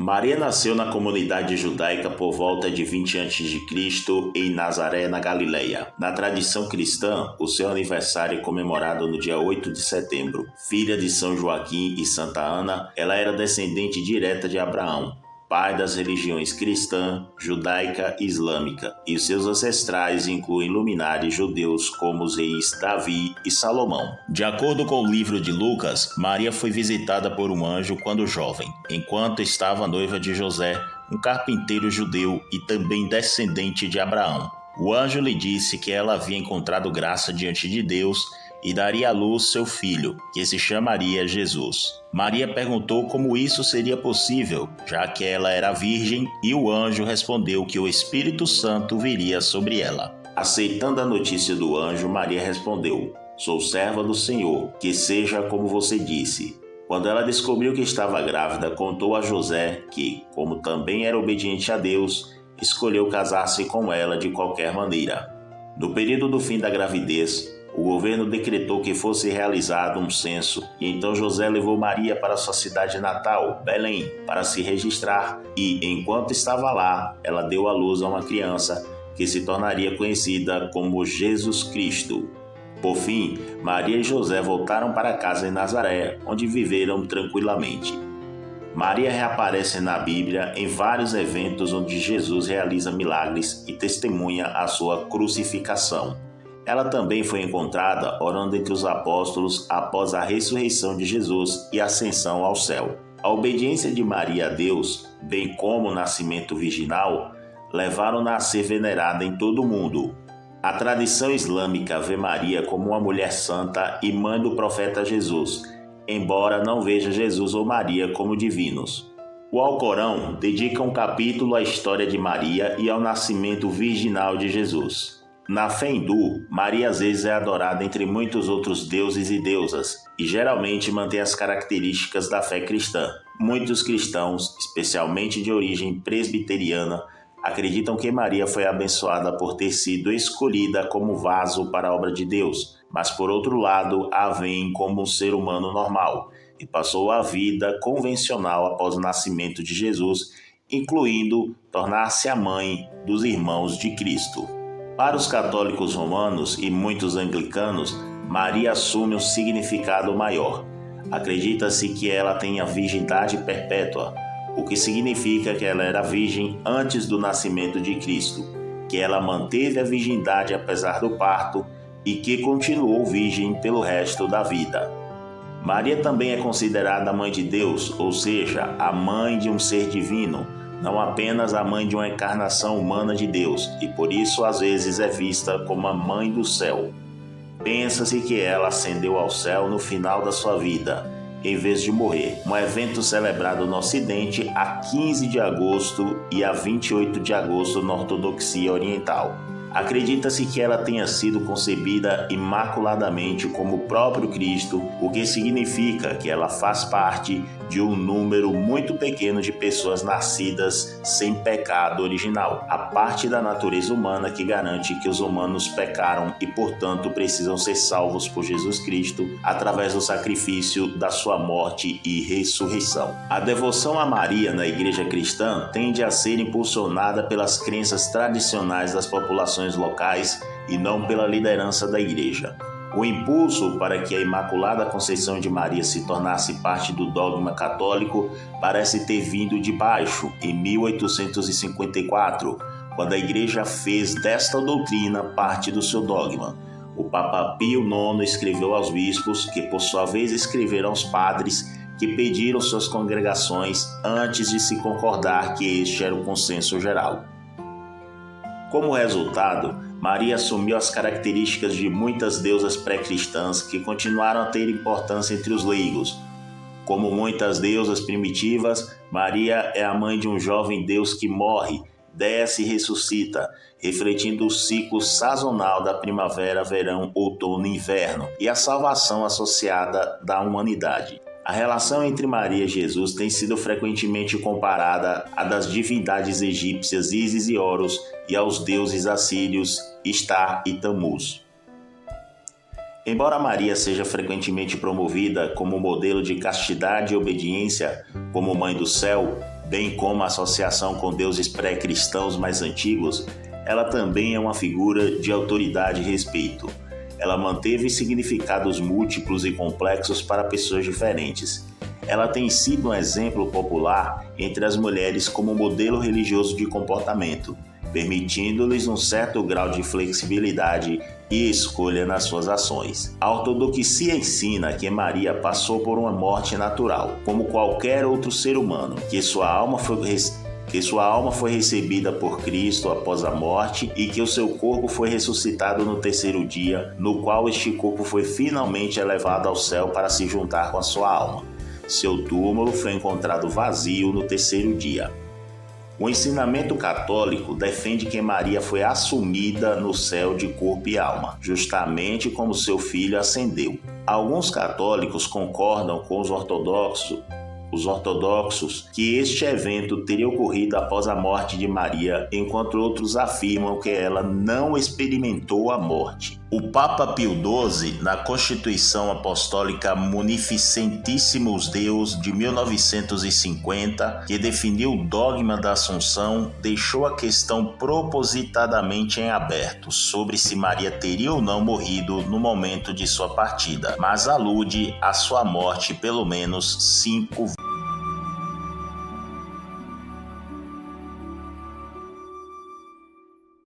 Maria nasceu na comunidade judaica por volta de 20 a.C. em Nazaré, na Galileia. Na tradição cristã, o seu aniversário é comemorado no dia 8 de setembro. Filha de São Joaquim e Santa Ana, ela era descendente direta de Abraão, pai das religiões cristã, judaica e islâmica, e seus ancestrais incluem luminares judeus como os reis Davi e Salomão. De acordo com o livro de Lucas, Maria foi visitada por um anjo quando jovem, enquanto estava noiva de José, um carpinteiro judeu e também descendente de Abraão. O anjo lhe disse que ela havia encontrado graça diante de Deus e daria à luz seu filho, que se chamaria Jesus. Maria perguntou como isso seria possível, já que ela era virgem, e o anjo respondeu que o Espírito Santo viria sobre ela. Aceitando a notícia do anjo, Maria respondeu: "Sou serva do Senhor, que seja como você disse." Quando ela descobriu que estava grávida, contou a José que, como também era obediente a Deus, escolheu casar-se com ela de qualquer maneira. No período do fim da gravidez, o governo decretou que fosse realizado um censo e então José levou Maria para sua cidade natal, Belém, para se registrar e, enquanto estava lá, ela deu à luz a uma criança que se tornaria conhecida como Jesus Cristo. Por fim, Maria e José voltaram para casa em Nazaré, onde viveram tranquilamente. Maria reaparece na Bíblia em vários eventos onde Jesus realiza milagres e testemunha a sua crucificação. Ela também foi encontrada orando entre os apóstolos após a ressurreição de Jesus e ascensão ao céu. A obediência de Maria a Deus, bem como o nascimento virginal, levaram-na a ser venerada em todo o mundo. A tradição islâmica vê Maria como uma mulher santa e mãe do profeta Jesus, embora não veja Jesus ou Maria como divinos. O Alcorão dedica um capítulo à história de Maria e ao nascimento virginal de Jesus. Na fé hindu, Maria às vezes é adorada entre muitos outros deuses e deusas, e geralmente mantém as características da fé cristã. Muitos cristãos, especialmente de origem presbiteriana, acreditam que Maria foi abençoada por ter sido escolhida como vaso para a obra de Deus, mas por outro lado a veem como um ser humano normal, e passou a vida convencional após o nascimento de Jesus, incluindo tornar-se a mãe dos irmãos de Cristo. Para os católicos romanos e muitos anglicanos, Maria assume um significado maior. Acredita-se que ela tenha virgindade perpétua, o que significa que ela era virgem antes do nascimento de Cristo, que ela manteve a virgindade apesar do parto e que continuou virgem pelo resto da vida. Maria também é considerada a mãe de Deus, ou seja, a mãe de um ser divino, não apenas a mãe de uma encarnação humana de Deus, e por isso às vezes é vista como a mãe do céu. Pensa-se que ela ascendeu ao céu no final da sua vida, em vez de morrer, um evento celebrado no Ocidente a 15 de agosto e a 28 de agosto na Ortodoxia Oriental. Acredita-se que ela tenha sido concebida imaculadamente como o próprio Cristo, o que significa que ela faz parte de um número muito pequeno de pessoas nascidas sem pecado original, a parte da natureza humana que garante que os humanos pecaram e, portanto, precisam ser salvos por Jesus Cristo através do sacrifício da sua morte e ressurreição. A devoção a Maria na Igreja cristã tende a ser impulsionada pelas crenças tradicionais das populações locais e não pela liderança da Igreja. O impulso para que a Imaculada Conceição de Maria se tornasse parte do dogma católico parece ter vindo de baixo, em 1854, quando a Igreja fez desta doutrina parte do seu dogma. O Papa Pio IX escreveu aos bispos, que por sua vez escreveram aos padres, que pediram suas congregações antes de se concordar que este era o consenso geral. Como resultado, Maria assumiu as características de muitas deusas pré-cristãs que continuaram a ter importância entre os leigos. Como muitas deusas primitivas, Maria é a mãe de um jovem Deus que morre, desce e ressuscita, refletindo o ciclo sazonal da primavera, verão, outono e inverno e a salvação associada da humanidade. A relação entre Maria e Jesus tem sido frequentemente comparada à das divindades egípcias Ísis e Horus e aos deuses assírios Istar e Tamuz. Embora Maria seja frequentemente promovida como modelo de castidade e obediência como mãe do céu, bem como a associação com deuses pré-cristãos mais antigos, ela também é uma figura de autoridade e respeito. Ela manteve significados múltiplos e complexos para pessoas diferentes. Ela tem sido um exemplo popular entre as mulheres como modelo religioso de comportamento, permitindo-lhes um certo grau de flexibilidade e escolha nas suas ações. A ortodoxia ensina que Maria passou por uma morte natural, como qualquer outro ser humano, que sua alma foi recebida por Cristo após a morte e que o seu corpo foi ressuscitado no terceiro dia, no qual este corpo foi finalmente elevado ao céu para se juntar com a sua alma. Seu túmulo foi encontrado vazio no terceiro dia. O ensinamento católico defende que Maria foi assumida no céu de corpo e alma, justamente como seu filho ascendeu. Alguns católicos concordam com os ortodoxos que este evento teria ocorrido após a morte de Maria, enquanto outros afirmam que ela não experimentou a morte. O Papa Pio XII, na Constituição Apostólica Munificentissimus Deus de 1950, que definiu o dogma da Assunção, deixou a questão propositadamente em aberto sobre se Maria teria ou não morrido no momento de sua partida, mas alude à sua morte pelo menos 5 vezes.